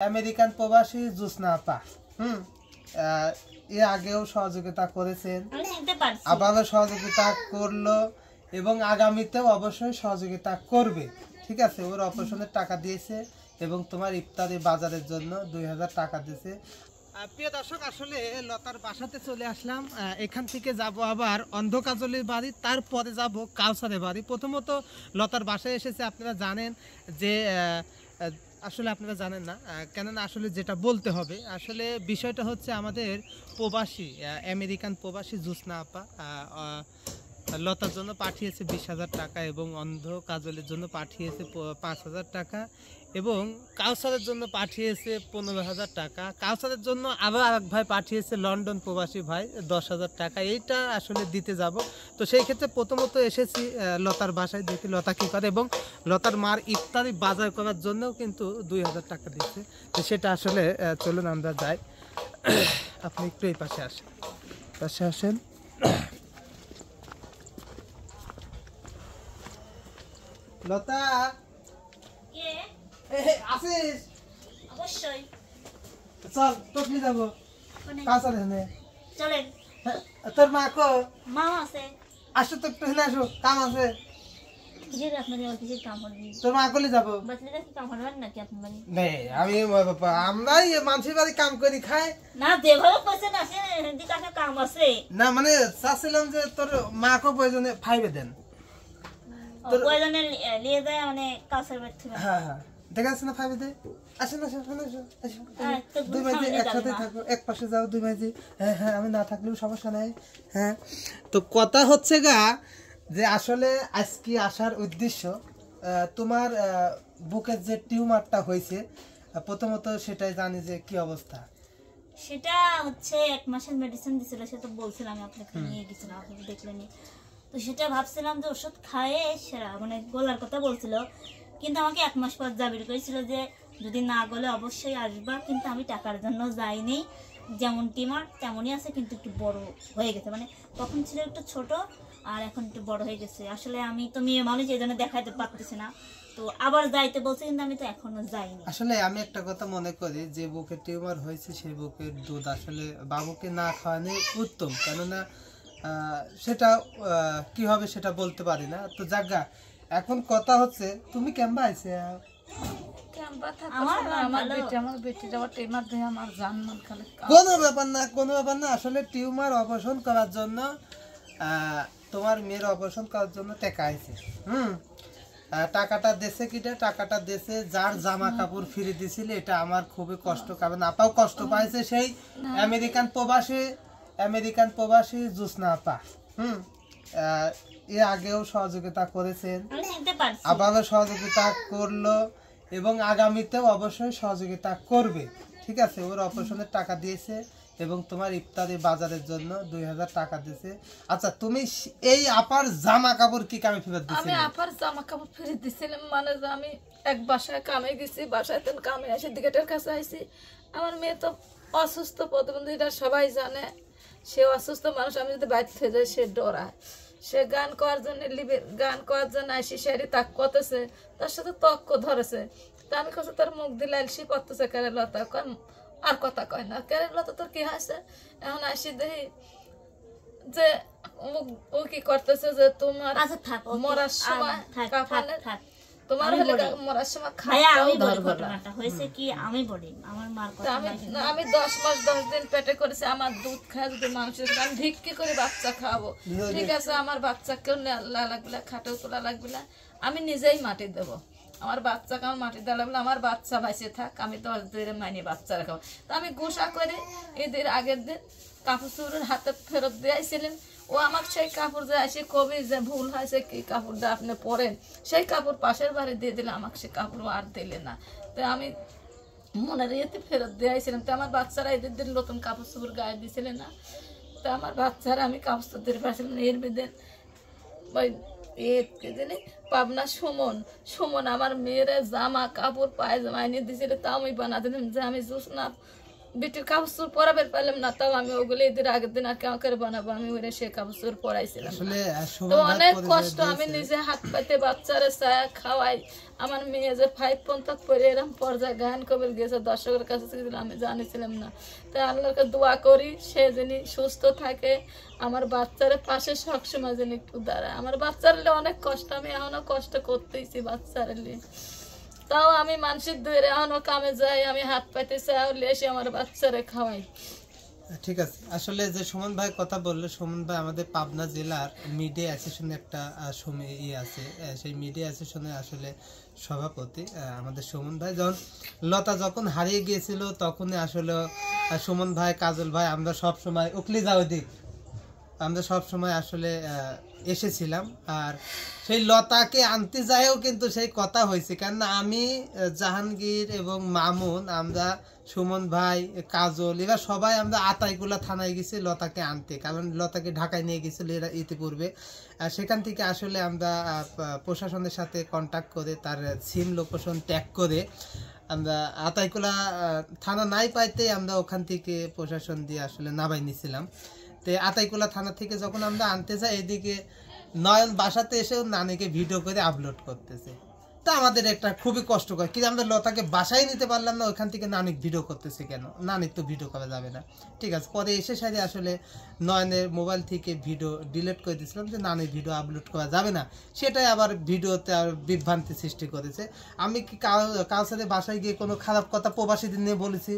American প্রবাসী জোসনা আপা এর আগেও সহযোগিতা করেছেন, আবারও সহযোগিতা করলো এবং আগামীতেও অবশ্যই সহযোগিতা করবে। ঠিক আছে, ওর অপারেশনের টাকা দিয়েছে এবং তোমার ইফতারি বাজারের জন্য 2000 টাকা দিয়েছে। প্রিয় দর্শক, আসলে লতার বাসাতে চলে আসলাম। এখান থেকে যাব আবার অন্ধকাজলের বাড়ি, তারপরে যাব কাউসারের বাড়ি। প্রথমত লতার বাসায় এসেছে, আপনারা জানেন যে আসলে আপনারা জানেন না, কেননা আসলে যেটা বলতে হবে, আসলে বিষয়টা হচ্ছে আমাদের প্রবাসী আমেরিকান প্রবাসী জোসনা আপা লতার জন্য পাঠিয়েছে 20,000 টাকা এবং অন্ধ কাজলের জন্য পাঠিয়েছে 5,000 টাকা এবং কাউসারের জন্য পাঠিয়েছে 15,000 টাকা। কাউসারের জন্য আবার আরেক ভাই পাঠিয়েছে লন্ডন প্রবাসী ভাই 10,000 টাকা। এইটা আসলে দিতে যাব। তো সেই ক্ষেত্রে প্রথমত এসেছি লতার বাসায়, দেখি লতা কী করে, এবং লতার মার ইফতারি বাজার করার জন্যও কিন্তু 2,000 টাকা দিচ্ছে। তো সেটা আসলে চলুন আমরা যাই। আপনি একটু এই পাশে আসেন। লতা আসিস? অবশ্যই চল টপলি যাবো কাউসারে। চলেন। তোর মা কো? মা আছে। আসো তো একটু হেলে আসো, কাম আছে। তোর মা কলে যাবো? আমরাই মানুষের বাড়ি কাম করি খাই না, যেভাবে পয়সা না কাম আছে না, মানে চাচ্ছিলাম যে তোর মা কো প্রয়োজনে ফাইবে দেন, প্রয়োজনে নিয়ে যায়, মানে কাউসার বাড়ি থেকে। হ্যাঁ হ্যাঁ, দেখা যাচ্ছে না ফাইবে দে। আসেন আসেন আসেন, দুই মাঝে একসাথে থাকো, এক পাশে যাও দুই মাঝে। হ্যাঁ হ্যাঁ, আমি না থাকলেও সমস্যা নাই। হ্যাঁ, তো কথা হচ্ছে গা যে আসলে আজকে আসার উদ্দেশ্য, তোমার বুকের যে টিউমারটা হয়েছে, প্রথমত সেটাই জানি যে কি অবস্থা। সেটা হচ্ছে 1 মাসের মেডিসিন দিছিল, সেটা বলছিলাম আপনাকে, নিয়ে গেছিলাম, আপনি দেখলেনি। তো সেটা ভাবছিলাম যে ওষুধ খায়ে সেরা মানে গলার কথা বলছিল, কিন্তু আমাকে 1 মাস পর জাবির করেছিল যে যদি না গলে অবশ্যই আসবা, কিন্তু আমি টাকার জন্য যাইনি। যেমন টিউমার তেমনই আছে, কিন্তু একটু বড় হয়ে গেছে, মানে তখন ছিল একটু ছোট আর এখন একটু বড় হয়ে গেছে। আসলে আমি তো মেয়ে মানুষ, এই জন্য দেখাইতে পারতেছি না, তো আবার যাইতে বলছে, কিন্তু আমি তো এখনো যাইনি। আসলে আমি একটা কথা মনে করি, যে বুকে টিউমার হয়েছে সেই বুকের দুধ আসলে বাবুকে না খাওয়ানো উত্তম, কেননা সেটা কি হবে সেটা বলতে পারি না। তো জায়গা এখন কথা হচ্ছে, তুমি কেমবা আইছে? কোনো ব্যাপার না, আসলে টিউমার অপারেশন করার জন্য তোমার মেয়ের অপারেশন করার জন্য টাকা আইছে। টাকাটা দেশে কিটা, টাকাটা দেশে যার জামা কাপড় ফিরে দিছিল, এটা আমার খুবই কষ্ট, কারণ আপাও কষ্ট পাইছে সেই আমেরিকান প্রবাসী জোসনা আপা এর আগেও সহযোগিতা করেছেন, আবারও সহযোগিতা করলো এবং আগামীতেও অবশ্যই সহযোগিতা করবে। ঠিক আছে, ওর অপারেশনের টাকা দিয়েছে এবং তোমার ইফতারি বাজারের জন্য 2000 টাকা দিয়েছে। আচ্ছা, তুমি এই আপার জামা কাপড় কি কামে ফেরত দিছিলে? আমি আপার জামা কাপড় ফেরত দিছিলাম, মানে আমি এক বাসায় কামে গেছি, বাসায় তো কামে এসে দিকেটের কাছে আইছি। আমার মেয়ে তো অসুস্থ, প্রতিবন্ধীরা সবাই জানে, সে অসুস্থ মানুষ। আমি যদি বাইরে থেকে যাই সে ডরায়, সে গান করার জন্য আইসি, সে তাক করতেছে, তার সাথে তক্ক ধরেছে। তা আমি কাছে তার মুখ দিলে সে করতেছে কেরে লতা, আর কথা কয় না, কেরে লতা তোর কি হয়েছে? এখন আসি দেখি যে ও কি করতেছে, যে তোমার মরার সময় তোমার মরার সময় আমি 10 মাস 10 দিন পেটে করেছি। আমার দুধ খায় যদি মানুষের, আমি ভিক্ষি করে বাচ্চা খাওয়াবো, ঠিক আছে? আমার বাচ্চাকেও নেওয়া লাগবে না, খাটেও তোলা লাগবে না, আমি নিজেই মাটি দেবো। আমার বাচ্চাকে আমার মাটি দেওয়া লাগলো, আমার বাচ্চা বাঁচিয়ে থাক, আমি 10 দিনের মাইনে বাচ্চা রাখাবো। তা আমি গোসা করে ঈদের আগের দিন কাপড় চোপড়ের হাতে ফেরত দিয়ে আসছিলেন। ও আমার সেই কাপড় যে আসে কবি যে ভুল হয়েছে, কি কাপড় দিয়ে আপনি পরেন, সেই কাপড় পাশের বাড়ি দিয়ে দিলে, আমাকে সে কাপড় আর দিলে না। তো আমি মনের ইয়েতে ফেরত দিয়ে আসছিলাম। তো আমার বাচ্চারা ঈদের দিন নতুন কাপড় চোপড় গায়ে দিয়েছিলেন না, তো আমার বাচ্চারা আমি কাপড় চোপড় দিয়ে পাচ্ছিলাম না। এর বেদিন ওই পাবনা সুমন আমার মেয়েরা জামা কাপড় পায়জামা এনে দিয়েছিল, তাও আমি বানা দিলাম যে আমি জোসনা বিটির কাপড় পরাবে পারলাম না, তাও আমি ওগুলো ঈদের আগের দিন আর কেমন করে বানাবো, আমি ওরা সে কাপড় পরাইছিলাম। তো অনেক কষ্ট, আমি নিজে হাত পাইতে বাচ্চারা ছায়া খাওয়াই। আমার মেয়ে যে 5 পর্যন্ত পরে এরকম পর্যায়ে গান কবির গেছে, দর্শকের কাছে আমি জানিছিলাম না। তাই আল্লাহকে দোয়া করি সে যিনি সুস্থ থাকে, আমার বাচ্চারা পাশে সবসময় যেন একটু দাঁড়ায়। আমার বাচ্চারা অনেক কষ্ট, আমি এখনো কষ্ট করতেইছি বাচ্চারা নিয়ে। তাও আমি মানুষের দূরে এখনো কামে যাই, আমি হাত পাইতে চাই এসে আমার বাচ্চারা খাওয়াই। ঠিক আছে, আসলে যে সুমন ভাই কথা বললো, সুমন ভাই আমাদের পাবনা জেলার মিডিয়া অ্যাসোসিয়েশনে একটা আছে, সেই মিডিয়া অ্যাসোসিয়েশনের আসলে সভাপতি আমাদের সুমন ভাই। লতা যখন হারিয়ে গিয়েছিল তখনই আসলে সুমন ভাই, কাজল ভাই, আমরা সব সময় উকলি যাও দিক, আমরা সব সময় আসলে এসেছিলাম। আর সেই লতাকে আনতে যায়ও কিন্তু সেই কথা হয়েছে, কেননা আমি, জাহাঙ্গীর এবং মামুন, আমরা, সুমন ভাই, কাজল, এরা সবাই আমরা আতাইকুলা থানায় গেছি লতাকে আনতে, কারণ লতাকে ঢাকায় নিয়ে গেছিল এরা ইতিপূর্বে। সেখান থেকে আসলে আমরা প্রশাসনের সাথে কন্ট্যাক্ট করে তার সিম লোকেশন ট্যাগ করে আমরা আতাইকুলা থানা নাই পাইতে আমরা ওখান থেকে প্রশাসন দিয়ে আসলে নামাই নিয়েছিলাম। তো আতাইকুলা থানা থেকে যখন আমরা আনতে যাই, এদিকে নয়ন বাসাতে এসেও নানিকে ভিডিও করে আপলোড করতেছে। তা আমাদের একটা খুবই কষ্টকর, কিন্তু আমরা লতাকে বাসায় নিতে পারলাম না, ওখান থেকে নানিক ভিডিও করতেছে কেন, নানিক তো ভিডিও করা যাবে না। ঠিক আছে, পরে এসে সারি আসলে নয়নের মোবাইল থেকে ভিডিও ডিলিট করে দিয়েছিলাম যে নানির ভিডিও আপলোড করা যাবে না, সেটাই আবার ভিডিওতে আর বিভ্রান্তি সৃষ্টি করেছে। আমি কি কারোর সাথে বাসায় গিয়ে কোনো খারাপ কথা প্রবাসীদের নিয়ে বলেছি?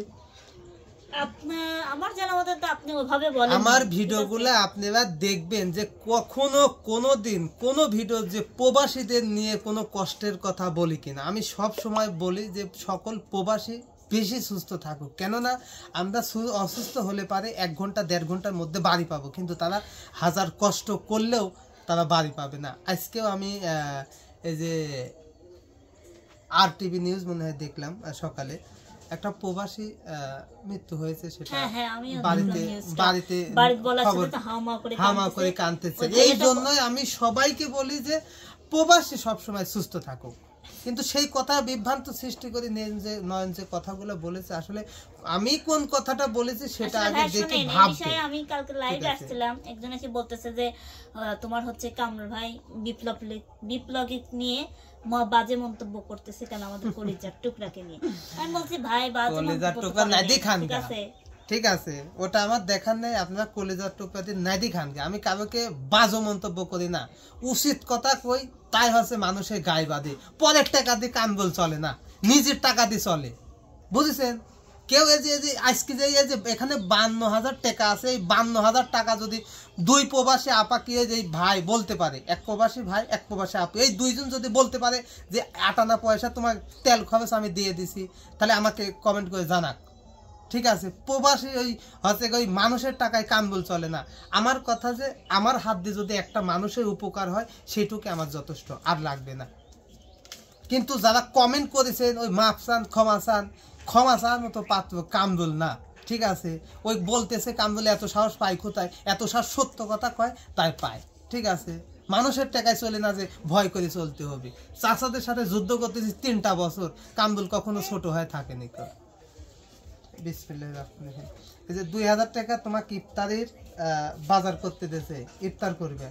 আমার জানা মতে তো আপনি ওভাবে বলেন। আমার ভিডিওগুলো আপনারা দেখবেন যে কখনো কোনোদিন কোনো ভিডিও যে প্রবাসীদের নিয়ে কোনো কষ্টের কথা বলি কিনা। আমি সব সময় বলি যে সকল প্রবাসী বেশি সুস্থ থাকুক, কেননা আমরা অসুস্থ হলে পারে 1 ঘন্টা 1.5 ঘন্টার মধ্যে বাড়ি পাবো, কিন্তু তারা হাজার কষ্ট করলেও তারা বাড়ি পাবে না। আজকেও আমি এই যে RTV নিউজ মনে হয় দেখলাম সকালে, একটা প্রবাসী মৃত্যু হয়েছে, সেটা বাড়িতে হামা করে কাঁদতেছে। এই জন্যই আমি সবাইকে বলি যে প্রবাসী সবসময় সুস্থ থাকুক, কিন্তু সেই কথা বিভ্রান্ত সৃষ্টি করে নয়ন যে কথাগুলো বলেছে, আসলে আমি কোন কথাটা বলেছি সেটা আগে দেখে ভাবতে। আমি কালকে লাইভে আসছিলাম, একজন এসে বলতেছে যে তোমার হচ্ছে কামরুল ভাই বিপ্লবী নিয়ে বাজে মন্তব্য করতেছে কেন আমাদের কলিজার টুকরাকে নিয়ে। আমি বলছি ভাই বাজে কলিজার টুকরা নাদি খান, ঠিক আছে, ওটা আমার দেখার নেই, আপনারা কলিজার টুকরা দিয়ে নাদি খান। আমি কাউকে বাজে মন্তব্য করি না, উচিত কথা কই, তাই হচ্ছে মানুষের গায়ে বাঁধে। পরের টাকা দিয়ে কানবল চলে না, নিজের টাকা দিয়ে চলে, বুঝেছেন? কেউ এই যে আজকে যে এখানে 52,000 টাকা আছে, এই 52,000 টাকা যদি 2 প্রবাসী আপাকে যে ভাই বলতে পারে, এক প্রবাসী ভাই এক প্রবাসী আপু, এই 2 জন যদি বলতে পারে যে 8 আনা পয়সা তোমার তেল খরচ আমি দিয়ে দিছি, তাহলে আমাকে কমেন্ট করে জানাক। ঠিক আছে, প্রবাসী ওই মানুষের টাকায় কানবল চলে না। আমার কথা যে আমার হাত দিয়ে যদি একটা মানুষের উপকার হয়, সেটুকু আমার যথেষ্ট, আর লাগবে না। কিন্তু যারা কমেন্ট করেছেন ওই মাপ চান, ক্ষমা চান মতো পাত্র কামদুল না। ঠিক আছে, ওই বলতেছে কামদুল এত সাহস পায় কোথায়, এত সাহস সত্য কথা কয় তাই পায়। ঠিক আছে, মানুষের টাকায় চলে না যে ভয় করে চলতে হবে। চাচাদের সাথে যুদ্ধ করতেছি 3টা বছর, কামদুল কখনো ছোট হয়ে থাকেনি। বিসমিল্লাহির রহমানির রহিম। এই যে 2000 টাকা তোমাকে ইফতারির বাজার করতে দিয়েছে, ইফতার করবে।